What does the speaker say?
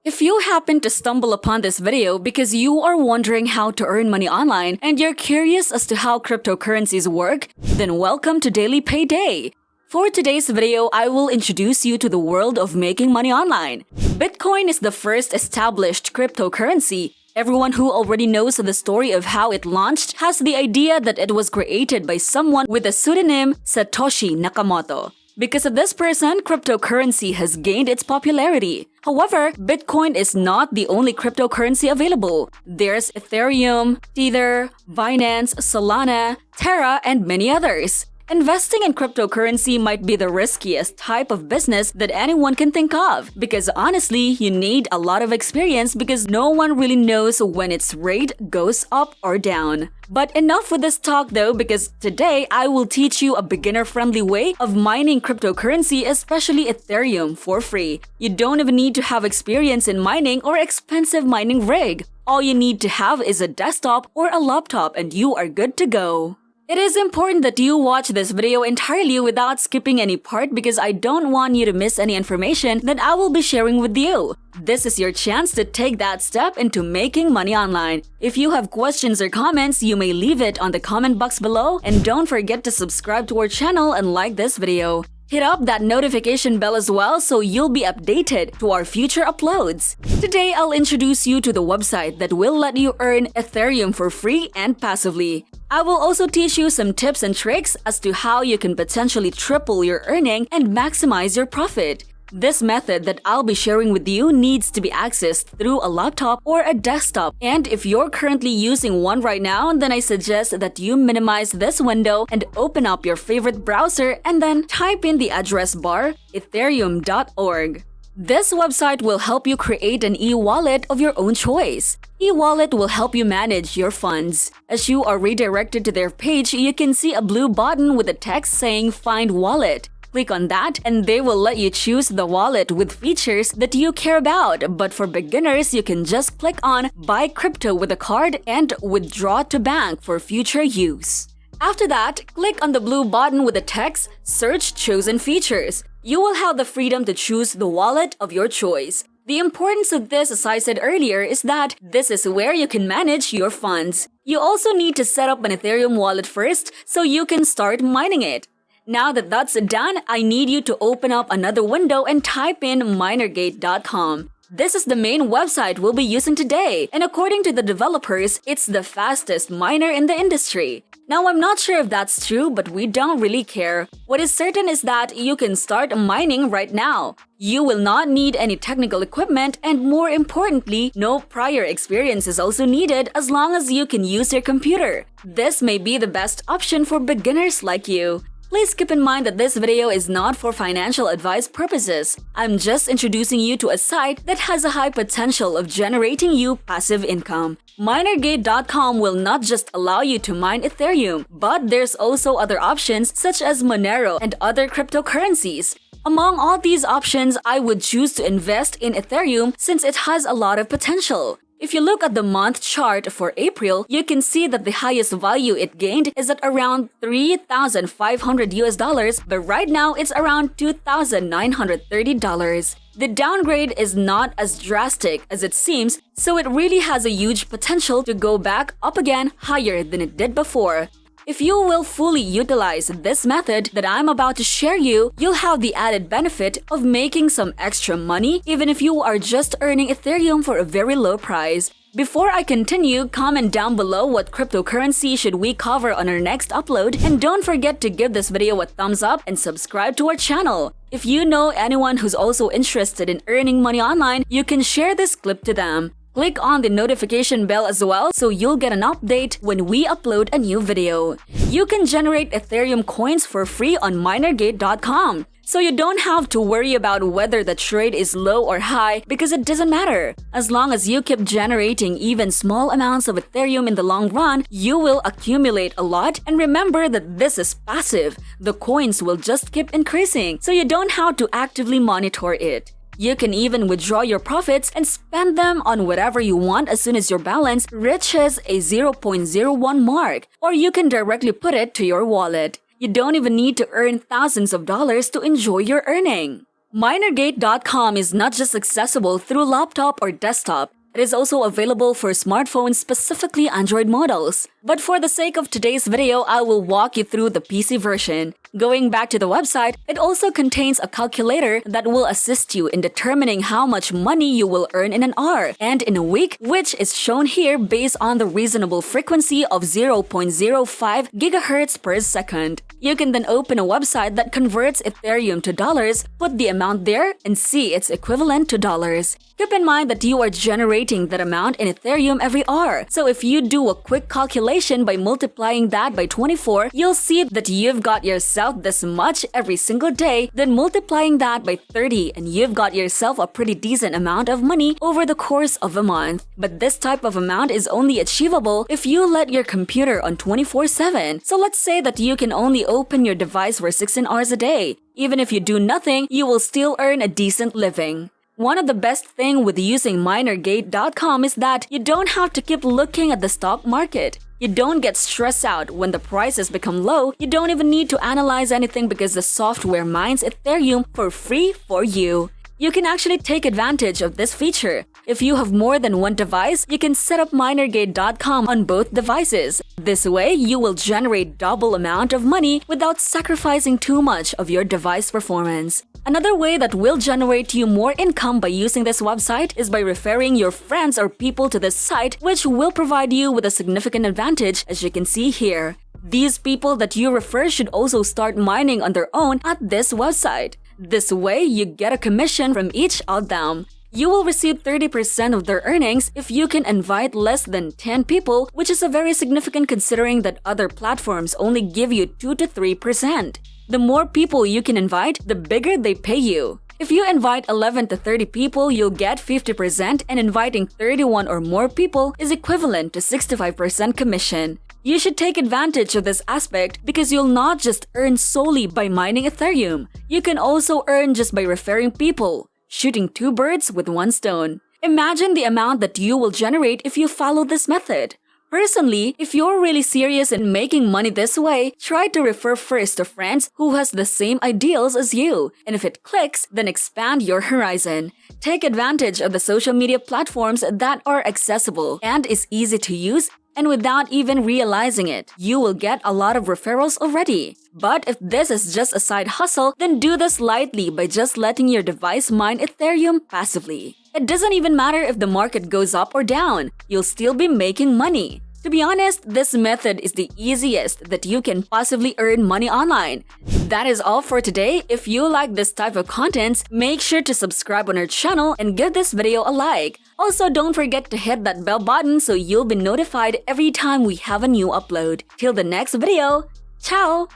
If you happen to stumble upon this video because you are wondering how to earn money online and you're curious as to how cryptocurrencies work, then welcome to Daily Payday. For today's video, I will introduce you to the world of making money online. Bitcoin is the first established cryptocurrency. Everyone who already knows the story of how it launched has the idea that it was created by someone with the pseudonym Satoshi Nakamoto. Because of this person, cryptocurrency has gained its popularity. However, Bitcoin is not the only cryptocurrency available. There's Ethereum, Tether, Binance, Solana, Terra, and many others. Investing in cryptocurrency might be the riskiest type of business that anyone can think of because honestly, you need a lot of experience because no one really knows when its rate goes up or down. But enough with this talk though, because today I will teach you a beginner-friendly way of mining cryptocurrency, especially Ethereum, for free. You don't even need to have experience in mining or expensive mining rig. All you need to have is a desktop or a laptop and you are good to go. It is important that you watch this video entirely without skipping any part because I don't want you to miss any information that I will be sharing with you. This is your chance to take that step into making money online. If you have questions or comments, you may leave it on the comment box below and don't forget to subscribe to our channel and like this video. Hit up that notification bell as well so you'll be updated to our future uploads. Today, I'll introduce you to the website that will let you earn Ethereum for free and passively. I will also teach you some tips and tricks as to how you can potentially triple your earning and maximize your profit. This method that I'll be sharing with you needs to be accessed through a laptop or a desktop. And if you're currently using one right now, then I suggest that you minimize this window and open up your favorite browser and then type in the address bar ethereum.org. This website will help you create an e-wallet of your own choice. E-wallet will help you manage your funds. As you are redirected to their page, you can see a blue button with a text saying Find Wallet. Click on that and they will let you choose the wallet with features that you care about. But for beginners, you can just click on Buy Crypto with a card and Withdraw to Bank for future use. After that, click on the blue button with the text Search Chosen Features. You will have the freedom to choose the wallet of your choice. The importance of this, as I said earlier, is that this is where you can manage your funds. You also need to set up an Ethereum wallet first so you can start mining it. Now that that's done, I need you to open up another window and type in minergate.com. This is the main website we'll be using today, and according to the developers, it's the fastest miner in the industry. Now, I'm not sure if that's true, but we don't really care. What is certain is that you can start mining right now. You will not need any technical equipment, and more importantly, no prior experience is also needed as long as you can use your computer. This may be the best option for beginners like you. Please keep in mind that this video is not for financial advice purposes. I'm just introducing you to a site that has a high potential of generating you passive income. Minergate.com will not just allow you to mine Ethereum, but there's also other options such as Monero and other cryptocurrencies. Among all these options, I would choose to invest in Ethereum since it has a lot of potential. If you look at the month chart for April, you can see that the highest value it gained is at around $3,500 but right now it's around $2,930. The downgrade is not as drastic as it seems, so it really has a huge potential to go back up again higher than it did before. If you will fully utilize this method that I'm about to share you'll have the added benefit of making some extra money even if you are just earning Ethereum for a very low price. Before I continue, comment down below what cryptocurrency should we cover on our next upload, and don't forget to give this video a thumbs up and subscribe to our channel. If you know anyone who's also interested in earning money online, you can share this clip to them. Click on the notification bell as well so you'll get an update when we upload a new video. You can generate Ethereum coins for free on minergate.com. So you don't have to worry about whether the trade is low or high because it doesn't matter. As long as you keep generating even small amounts of Ethereum in the long run, you will accumulate a lot, and remember that this is passive. The coins will just keep increasing, so you don't have to actively monitor it. You can even withdraw your profits and spend them on whatever you want as soon as your balance reaches a 0.01 mark, or you can directly put it to your wallet. You don't even need to earn thousands of dollars to enjoy your earning. Minergate.com is not just accessible through laptop or desktop. It is also available for smartphones, specifically Android models. But for the sake of today's video, I will walk you through the PC version. Going back to the website, it also contains a calculator that will assist you in determining how much money you will earn in an hour and in a week, which is shown here based on the reasonable frequency of 0.05 gigahertz per second. You can then open a website that converts Ethereum to dollars, put the amount there, and see its equivalent to dollars. Keep in mind that you are generating that amount in Ethereum every hour. So if you do a quick calculation by multiplying that by 24, you'll see that you've got yourself this much every single day, then multiplying that by 30 and you've got yourself a pretty decent amount of money over the course of a month. But this type of amount is only achievable if you let your computer on 24/7. So let's say that you can only open your device for 16 hours a day. Even if you do nothing, you will still earn a decent living. One of the best things with using Minergate.com is that you don't have to keep looking at the stock market. You don't get stressed out when the prices become low. You don't even need to analyze anything because the software mines Ethereum for free for you. You can actually take advantage of this feature. If you have more than one device, you can set up Minergate.com on both devices. This way, you will generate double amount of money without sacrificing too much of your device performance. Another way that will generate you more income by using this website is by referring your friends or people to this site, which will provide you with a significant advantage, as you can see here. These people that you refer should also start mining on their own at this website. This way, you get a commission from each of them. You will receive 30% of their earnings if you can invite less than 10 people, which is a very significant considering that other platforms only give you 2 to 3%. The more people you can invite, the bigger they pay you. If you invite 11 to 30 people, you'll get 50%, and inviting 31 or more people is equivalent to 65% commission. You should take advantage of this aspect because you'll not just earn solely by mining Ethereum. You can also earn just by referring people, shooting two birds with one stone. Imagine the amount that you will generate if you follow this method. Personally, if you're really serious in making money this way, try to refer first to friends who has the same ideals as you. And if it clicks, then expand your horizon. Take advantage of the social media platforms that are accessible and is easy to use, and without even realizing it, you will get a lot of referrals already. But if this is just a side hustle, then do this lightly by just letting your device mine Ethereum passively. It doesn't even matter if the market goes up or down, you'll still be making money. To be honest, this method is the easiest that you can possibly earn money online. That is all for today. If you like this type of content, make sure to subscribe on our channel and give this video a like. Also, don't forget to hit that bell button so you'll be notified every time we have a new upload. Till the next video, ciao!